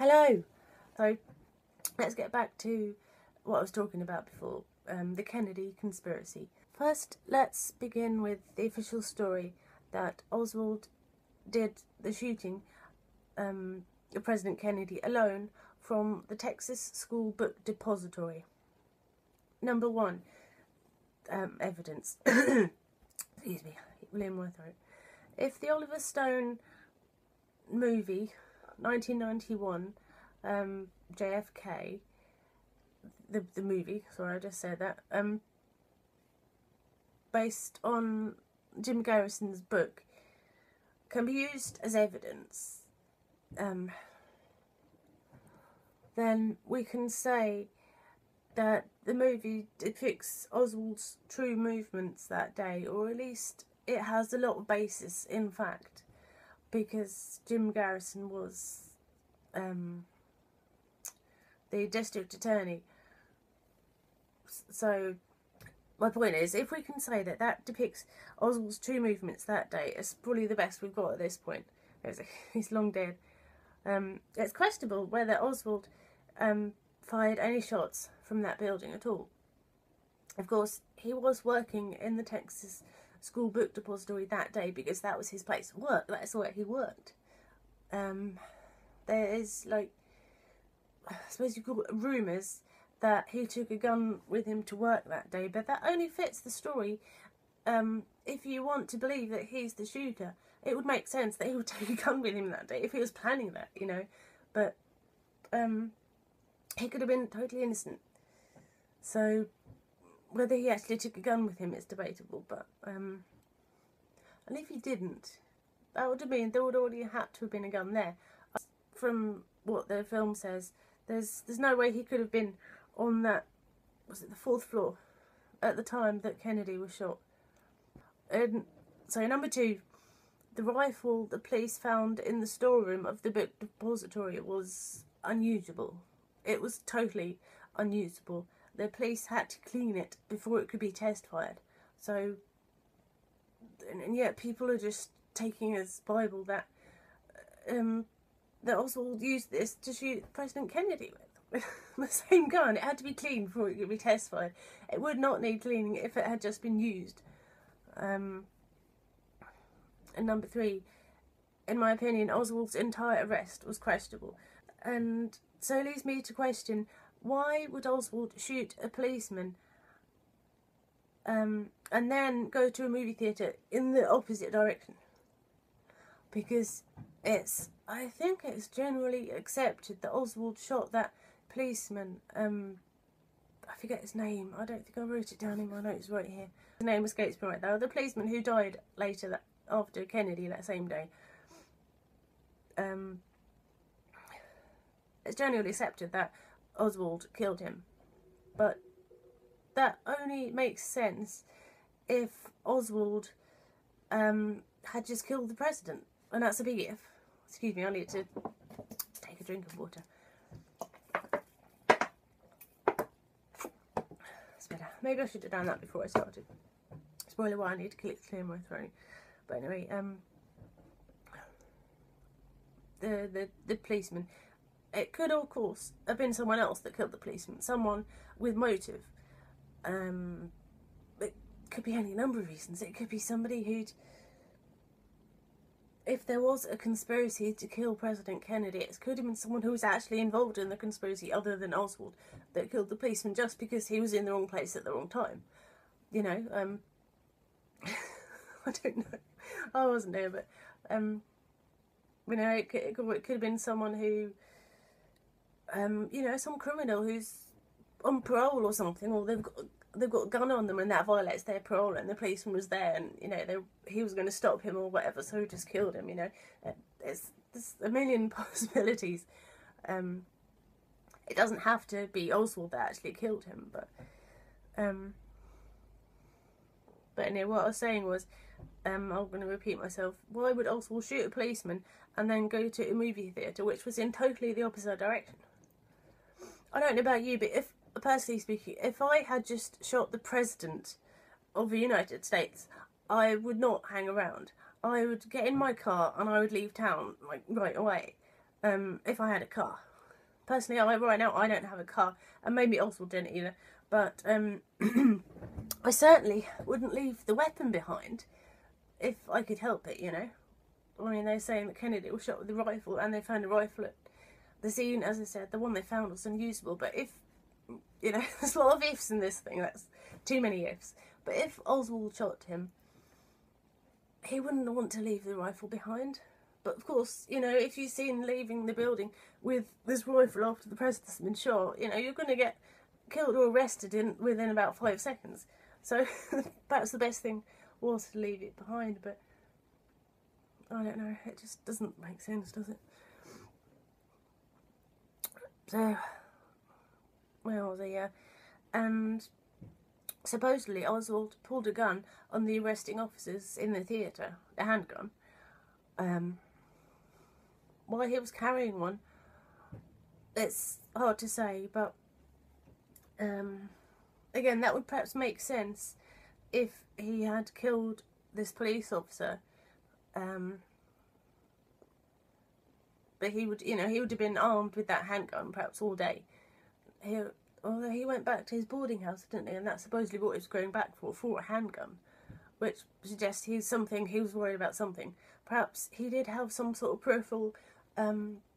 Hello! So, let's get back to what I was talking about before, the Kennedy conspiracy. First, let's begin with the official story that Oswald did the shooting of President Kennedy alone from the Texas School Book Depository. Number one, evidence. Excuse me, it will in my throat. If the Oliver Stone movie 1991, JFK, the movie, sorry I just said that, based on Jim Garrison's book, can be used as evidence, then we can say that the movie depicts Oswald's true movements that day, or at least it has a lot of basis in fact, because Jim Garrison was the district attorney. So my point is, if we can say that that depicts Oswald's true movements that day, it's probably the best we've got at this point. He's long dead. It's questionable whether Oswald fired any shots from that building at all. Of course, he was working in the Texas School Book Depository that day because that was his place of work. That's where he worked. There is, like, I suppose you call it rumours that he took a gun with him to work that day, but that only fits the story. If you want to believe that he's the shooter, it would make sense that he would take a gun with him that day if he was planning that, you know. But he could have been totally innocent. So whether he actually took a gun with him is debatable, but and if he didn't, that would have mean there would already had to have been a gun there. From what the film says, there's no way he could have been on that, was it the 4th floor, at the time that Kennedy was shot. And so number two, the rifle the police found in the storeroom of the book depository was unusable. It was totally unusable. The police had to clean it before it could be test fired. So, and yet people are just taking as Bible that that Oswald used this to shoot President Kennedy with the same gun. It had to be cleaned before it could be test fired. It would not need cleaning if it had just been used. And number three, in my opinion, Oswald's entire arrest was questionable. And so it leads me to question, why would Oswald shoot a policeman and then go to a movie theatre in the opposite direction? Because I think it's generally accepted that Oswald shot that policeman, I forget his name, I don't think I wrote it down in my notes right here. The name escapes me right now. The policeman who died later, after Kennedy, that same day. It's generally accepted that Oswald killed him, but that only makes sense if Oswald had just killed the president, and that's a big if. Excuse me, I need to take a drink of water. That's better. Maybe I should have done that before I started. Spoiler why I need to clear my throat. But anyway, the policeman. It could, of course, have been someone else that killed the policeman. Someone with motive. It could be any number of reasons. It could be somebody who'd... If there was a conspiracy to kill President Kennedy, it could have been someone who was actually involved in the conspiracy other than Oswald that killed the policeman just because he was in the wrong place at the wrong time. You know, I don't know. I wasn't there, but, you know, it could have been someone who... you know, some criminal who's on parole or something, or they've got a gun on them and that violates their parole, and the policeman was there and, you know, he was going to stop him or whatever, so he just killed him, you know. There's a million possibilities. It doesn't have to be Oswald that actually killed him, but anyway, what I was saying was, I'm going to repeat myself, why would Oswald shoot a policeman and then go to a movie theatre, which was in totally the opposite direction? I don't know about you, but personally speaking, if I had just shot the President of the United States, I would not hang around. I would get in my car and I would leave town, like, right away, if I had a car. personally, right now, I don't have a car, and maybe Oswald didn't either, but I certainly wouldn't leave the weapon behind if I could help it, you know. I mean, they're saying that Kennedy was shot with a rifle, and they found a rifle at the scene. As I said, the one they found was unusable, but if, you know, there's a lot of ifs in this thing, that's too many ifs, but if Oswald shot him, he wouldn't want to leave the rifle behind. But of course, you know, if you're seen leaving the building with this rifle after the president's been shot, you know, you're going to get killed or arrested within about 5 seconds. So perhaps the best thing was to leave it behind, but I don't know, it just doesn't make sense, does it? So, where was I? Yeah. And supposedly Oswald pulled a gun on the arresting officers in the theatre, a handgun. Why he was carrying one, it's hard to say, but again, that would perhaps make sense if he had killed this police officer, but he would, you know, he would have been armed with that handgun perhaps all day. Although he went back to his boarding house, didn't he? And that's supposedly what he was going back for a handgun, which suggests he was worried about something. Perhaps he did have some sort of peripheral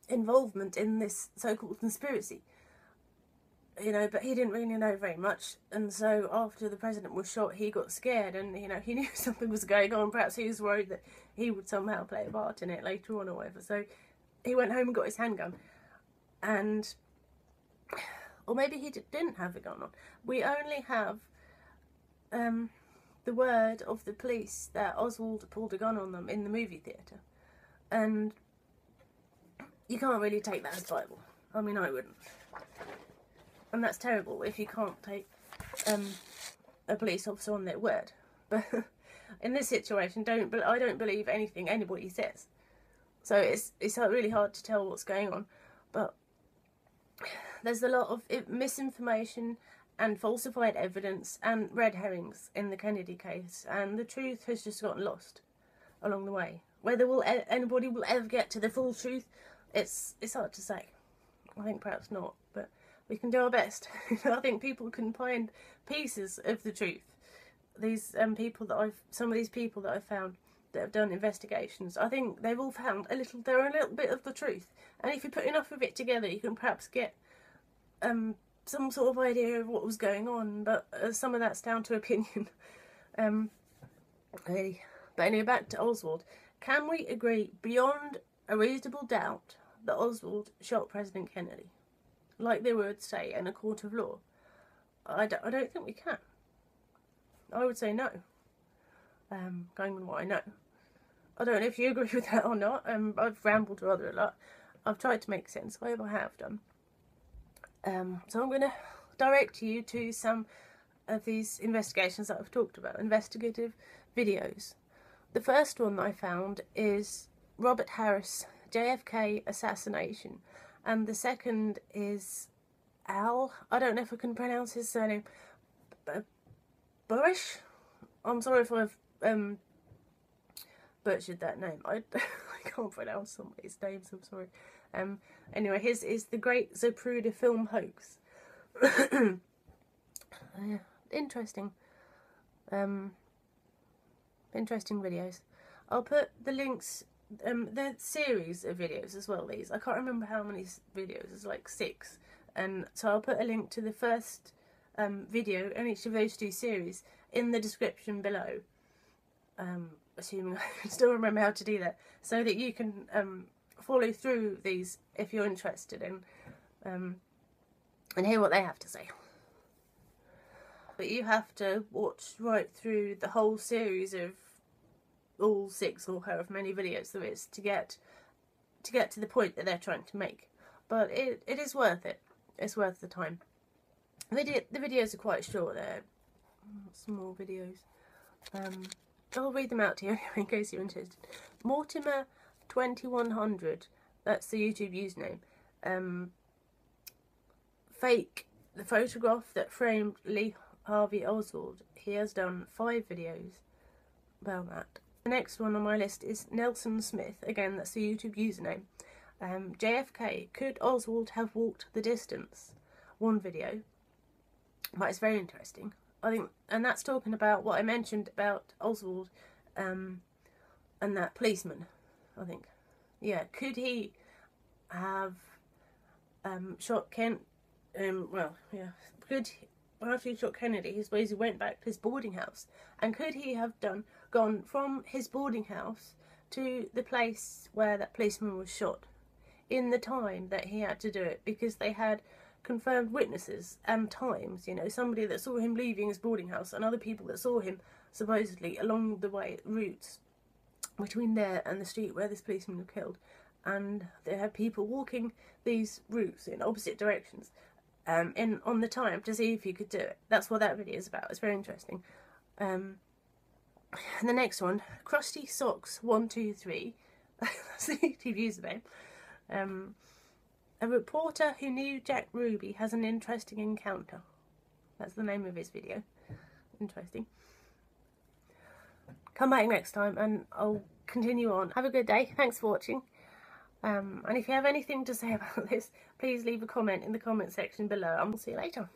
involvement in this so-called conspiracy, you know, but he didn't really know very much, and so after the president was shot, he got scared, and, you know, he knew something was going on. Perhaps he was worried that he would somehow play a part in it later on or whatever, so he went home and got his handgun, and, or maybe he didn't have the gun on. We only have the word of the police that Oswald pulled a gun on them in the movie theatre, and you can't really take that as Bible. I mean, I wouldn't. And that's terrible if you can't take a police officer on their word. But in this situation, I don't believe anything anybody says. So it's really hard to tell what's going on. But there's a lot of misinformation and falsified evidence and red herrings in the Kennedy case, and the truth has just gotten lost along the way. Whether anybody will ever get to the full truth, it's hard to say. I think perhaps not, but we can do our best. I think people can find pieces of the truth. These some of these people that I've found that have done investigations, I think they've all found a little bit of the truth. And if you put enough of it together, you can perhaps get some sort of idea of what was going on. But some of that's down to opinion. Really. But anyway, back to Oswald. Can we agree beyond a reasonable doubt that Oswald shot President Kennedy, like they would say in a court of law? I don't think we can. I would say no. Going on what I know. I don't know if you agree with that or not. I've rambled rather a lot. I've tried to make sense. I hope I have done. So I'm going to direct you to some of these investigations that I've talked about, investigative videos. The first one that I found is Robert Harris, JFK assassination, and the second is Al, I don't know if I can pronounce his surname, Burish? I'm sorry if I've butchered that name. I can't pronounce somebody's names, I'm sorry. Anyway, his is the Great Zapruder Film Hoax. Interesting. Interesting videos. I'll put the links, the series of videos as well, these. I can't remember how many videos, there's like 6. And so I'll put a link to the first video in each of those 2 series in the description below. Assuming I can still remember how to do that, so that you can follow through these if you're interested in and hear what they have to say. But you have to watch right through the whole series of all 6 or however many videos there is to get to the point that they're trying to make. But it is worth it. It's worth the time. The videos are quite short. They're small videos. I'll read them out to you in case you're interested. Mortimer 2100. That's the YouTube username. Fake the photograph that framed Lee Harvey Oswald. He has done 5 videos about that. The next one on my list is Nelson Smith. Again, that's the YouTube username. JFK, could Oswald have walked the distance? One video. But it's very interesting, I think, and that's talking about what I mentioned about Oswald and that policeman, I think. Yeah, could he have shot Ken? Well, yeah, could he, after he shot Kennedy, he supposedly went back to his boarding house, and could he have gone from his boarding house to the place where that policeman was shot in the time that he had to do it, because they had confirmed witnesses and times, you know, somebody that saw him leaving his boarding house and other people that saw him supposedly along the way routes between there and the street where this policeman was killed, and they had people walking these routes in opposite directions on the time to see if you could do it. That's what that video is about. It's very interesting. And the next one, Krusty Socks 123, that's the YouTube username. A reporter who knew Jack Ruby has an interesting encounter. That's the name of his video. Interesting. Come back next time and I'll continue on. Have a good day. Thanks for watching. And if you have anything to say about this, please leave a comment in the comment section below, and we'll see you later.